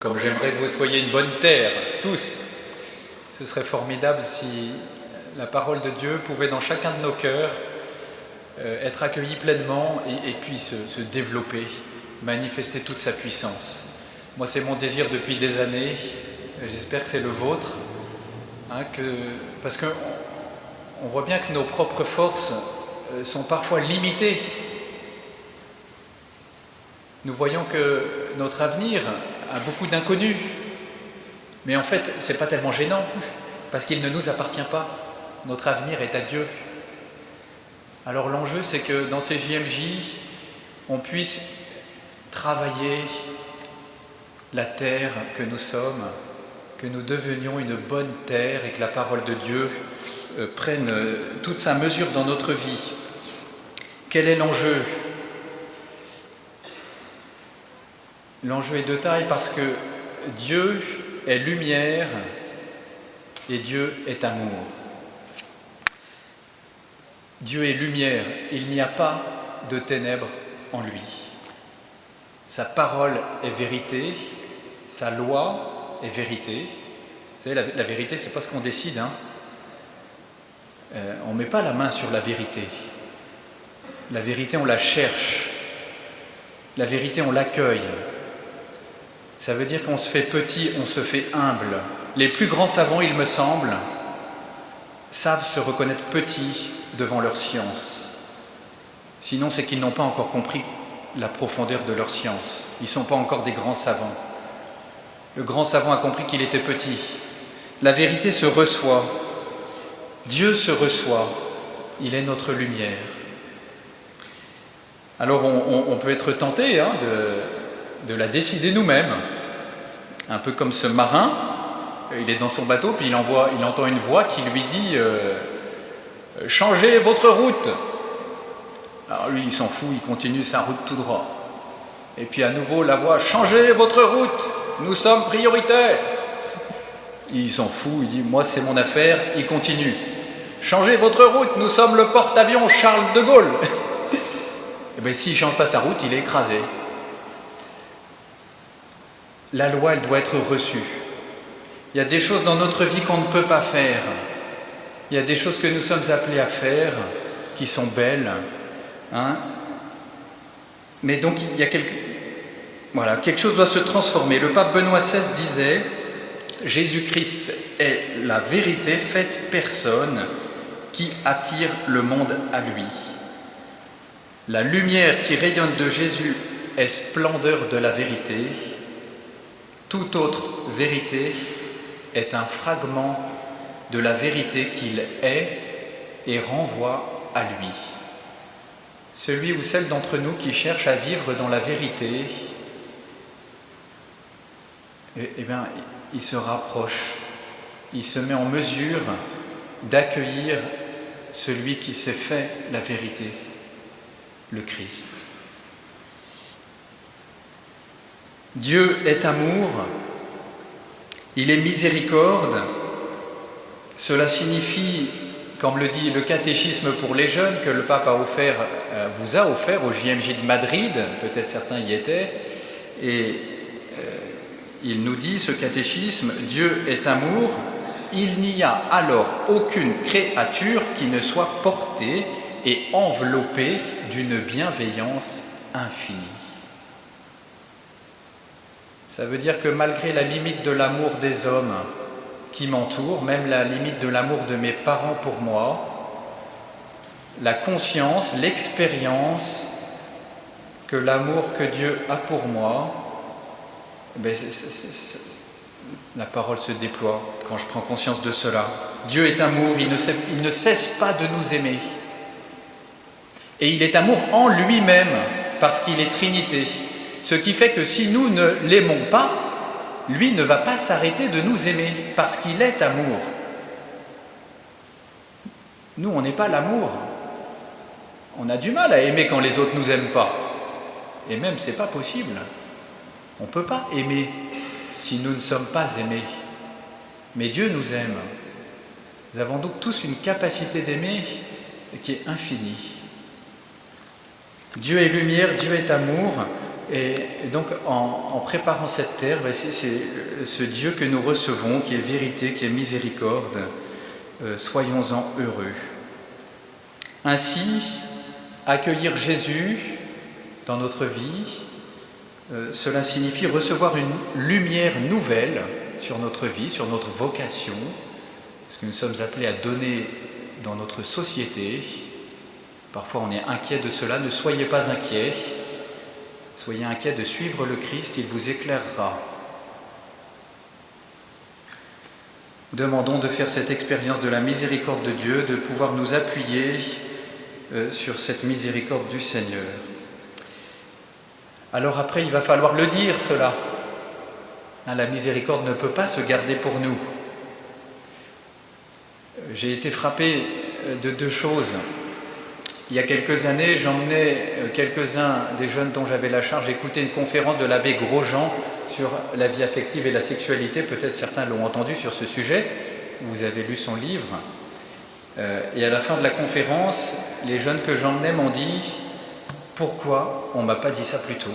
Comme j'aimerais que vous soyez une bonne terre, tous. Ce serait formidable si la parole de Dieu pouvait dans chacun de nos cœurs être accueillie pleinement et puis se développer, manifester toute sa puissance. Moi, c'est mon désir depuis des années, j'espère que c'est le vôtre, parce qu'on voit bien que nos propres forces sont parfois limitées. Nous voyons que notre avenir a beaucoup d'inconnus, mais en fait, ce n'est pas tellement gênant, parce qu'il ne nous appartient pas. Notre avenir est à Dieu. Alors l'enjeu, c'est que dans ces JMJ, on puisse travailler la terre que nous sommes, que nous devenions une bonne terre et que la parole de Dieu prenne toute sa mesure dans notre vie. Quel est l'enjeu ? L'enjeu est de taille parce que Dieu est lumière et Dieu est amour. Dieu est lumière, il n'y a pas de ténèbres en lui. Sa parole est vérité, sa loi est vérité. Vous savez, la vérité, c'est pas ce qu'on décide. On ne met pas la main sur la vérité. La vérité, on la cherche. La vérité, on l'accueille. Ça veut dire qu'on se fait petit, on se fait humble. Les plus grands savants, il me semble, savent se reconnaître petits devant leur science. Sinon, c'est qu'ils n'ont pas encore compris la profondeur de leur science. Ils ne sont pas encore des grands savants. Le grand savant a compris qu'il était petit. La vérité se reçoit. Dieu se reçoit. Il est notre lumière. Alors, on peut être tenté de la décider nous-mêmes. Un peu comme ce marin, il est dans son bateau, puis il entend une voix qui lui dit « Changez votre route !» Alors lui, il s'en fout, il continue sa route tout droit. Et puis à nouveau, la voix « Changez votre route, nous sommes prioritaires !» Il s'en fout, il dit « Moi, c'est mon affaire », il continue. « Changez votre route, nous sommes le porte-avions Charles de Gaulle !» Et bien, s'il ne change pas sa route, il est écrasé. La loi, elle doit être reçue. Il y a des choses dans notre vie qu'on ne peut pas faire. Il y a des choses que nous sommes appelés à faire, qui sont belles. Mais donc, il y a quelque chose doit se transformer. Le pape Benoît XVI disait « Jésus-Christ est la vérité faite personne qui attire le monde à lui. La lumière qui rayonne de Jésus est splendeur de la vérité. Toute autre vérité est un fragment de la vérité qu'il est et renvoie à lui. » Celui ou celle d'entre nous qui cherche à vivre dans la vérité, il se rapproche, il se met en mesure d'accueillir celui qui s'est fait la vérité, le Christ. Dieu est amour, il est miséricorde. Cela signifie, comme le dit le catéchisme pour les jeunes, que le pape vous a offert au JMJ de Madrid, peut-être certains y étaient, et il nous dit, ce catéchisme, Dieu est amour, il n'y a alors aucune créature qui ne soit portée et enveloppée d'une bienveillance infinie. Ça veut dire que malgré la limite de l'amour des hommes qui m'entourent, même la limite de l'amour de mes parents pour moi, la conscience, l'expérience que l'amour que Dieu a pour moi, la parole se déploie quand je prends conscience de cela. Dieu est amour, il ne cesse pas de nous aimer. Et il est amour en lui-même, parce qu'il est Trinité. Ce qui fait que si nous ne l'aimons pas, lui ne va pas s'arrêter de nous aimer, parce qu'il est amour. Nous, on n'est pas l'amour. On a du mal à aimer quand les autres ne nous aiment pas. Et même, c'est pas possible. On ne peut pas aimer si nous ne sommes pas aimés. Mais Dieu nous aime. Nous avons donc tous une capacité d'aimer qui est infinie. Dieu est lumière, Dieu est amour, Et donc en préparant cette terre, c'est ce Dieu que nous recevons, qui est vérité, qui est miséricorde, soyons-en heureux. Ainsi, accueillir Jésus dans notre vie, cela signifie recevoir une lumière nouvelle sur notre vie, sur notre vocation, ce que nous sommes appelés à donner dans notre société. Parfois on est inquiet de cela, ne soyez pas inquiets, soyez inquiets de suivre le Christ, il vous éclairera. Demandons de faire cette expérience de la miséricorde de Dieu, de pouvoir nous appuyer sur cette miséricorde du Seigneur. Alors après, il va falloir le dire, cela. La miséricorde ne peut pas se garder pour nous. J'ai été frappé de deux choses. Il y a quelques années, j'emmenais quelques-uns des jeunes dont j'avais la charge écouter une conférence de l'abbé Grosjean sur la vie affective et la sexualité. Peut-être certains l'ont entendu sur ce sujet, vous avez lu son livre. Et à la fin de la conférence, les jeunes que j'emmenais m'ont dit « Pourquoi on ne m'a pas dit ça plus tôt ?»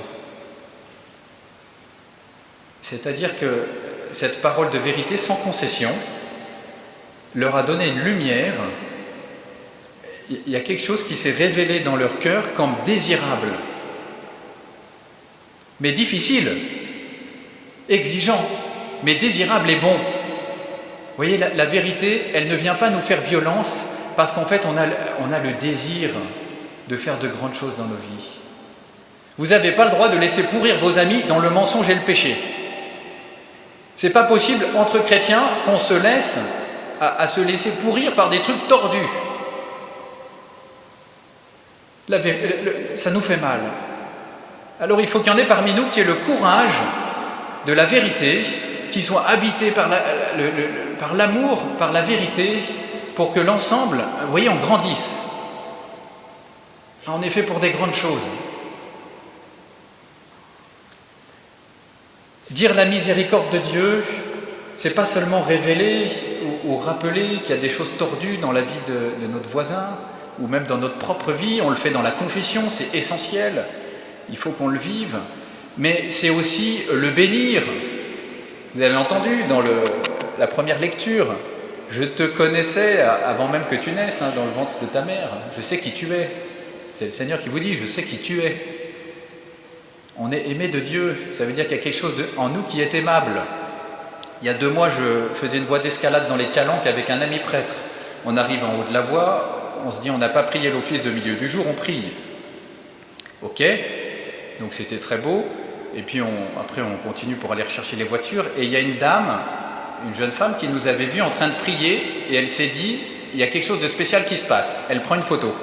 C'est-à-dire que cette parole de vérité sans concession leur a donné une lumière. Il y a quelque chose qui s'est révélé dans leur cœur comme désirable, mais difficile, exigeant, mais désirable et bon. Vous voyez, la vérité, elle ne vient pas nous faire violence parce qu'en fait, on a le désir de faire de grandes choses dans nos vies. Vous n'avez pas le droit de laisser pourrir vos amis dans le mensonge et le péché. C'est pas possible entre chrétiens qu'on se laisse à se laisser pourrir par des trucs tordus. Ça nous fait mal. Alors il faut qu'il y en ait parmi nous qui aient le courage de la vérité, qui soient habités par l'amour, par la vérité, pour que l'ensemble, vous voyez, on grandisse. On est fait pour des grandes choses. Dire la miséricorde de Dieu, c'est pas seulement révéler ou rappeler qu'il y a des choses tordues dans la vie de notre voisin, ou même dans notre propre vie. On le fait dans la confession, c'est essentiel, il faut qu'on le vive, mais c'est aussi le bénir. Vous avez entendu dans la première lecture, je te connaissais avant même que tu naisses, dans le ventre de ta mère, je sais qui tu es. C'est le Seigneur qui vous dit, je sais qui tu es. On est aimé de Dieu, ça veut dire qu'il y a quelque chose en nous qui est aimable. Il y a 2 mois, je faisais une voie d'escalade dans les Calanques avec un ami prêtre. On arrive en haut de la voie, on se dit on n'a pas prié l'office de milieu du jour, on prie. Ok, donc c'était très beau, et puis après on continue pour aller rechercher les voitures, et il y a une dame, une jeune femme qui nous avait vus en train de prier, et elle s'est dit, il y a quelque chose de spécial qui se passe. Elle prend une photo,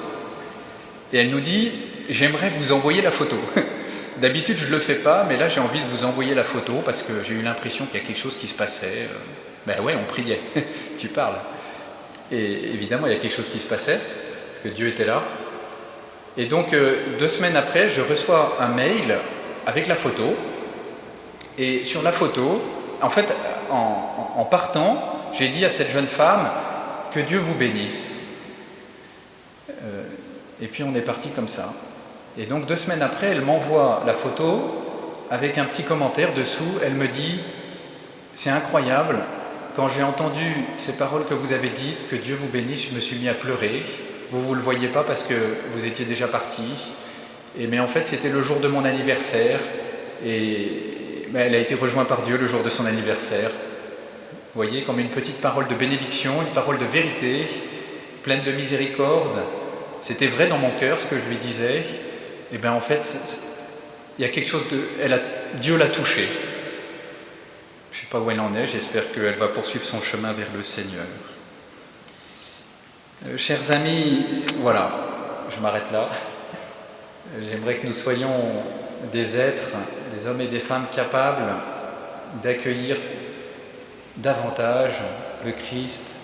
et elle nous dit, j'aimerais vous envoyer la photo. D'habitude je ne le fais pas, mais là j'ai envie de vous envoyer la photo, parce que j'ai eu l'impression qu'il y a quelque chose qui se passait. Ben ouais, on priait, tu parles. Et évidemment il y a quelque chose qui se passait, parce que Dieu était là. Et donc 2 semaines après, je reçois un mail avec la photo, et sur la photo, en fait, en partant, j'ai dit à cette jeune femme, que Dieu vous bénisse. Et puis on est parti comme ça. Et donc 2 semaines après, elle m'envoie la photo avec un petit commentaire dessous. Elle me dit, c'est incroyable, quand j'ai entendu ces paroles que vous avez dites, que Dieu vous bénisse, je me suis mis à pleurer. Vous ne le voyez pas parce que vous étiez déjà parti. Mais en fait, c'était le jour de mon anniversaire. Et elle a été rejointe par Dieu le jour de son anniversaire. Vous voyez, comme une petite parole de bénédiction, une parole de vérité, pleine de miséricorde. C'était vrai dans mon cœur ce que je lui disais. Et bien en fait, il y a quelque chose Dieu l'a touchée. Je ne sais pas où elle en est, j'espère qu'elle va poursuivre son chemin vers le Seigneur. Chers amis, voilà, je m'arrête là. J'aimerais que nous soyons des êtres, des hommes et des femmes capables d'accueillir davantage le Christ,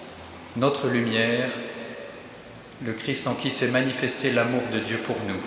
notre lumière, le Christ en qui s'est manifesté l'amour de Dieu pour nous.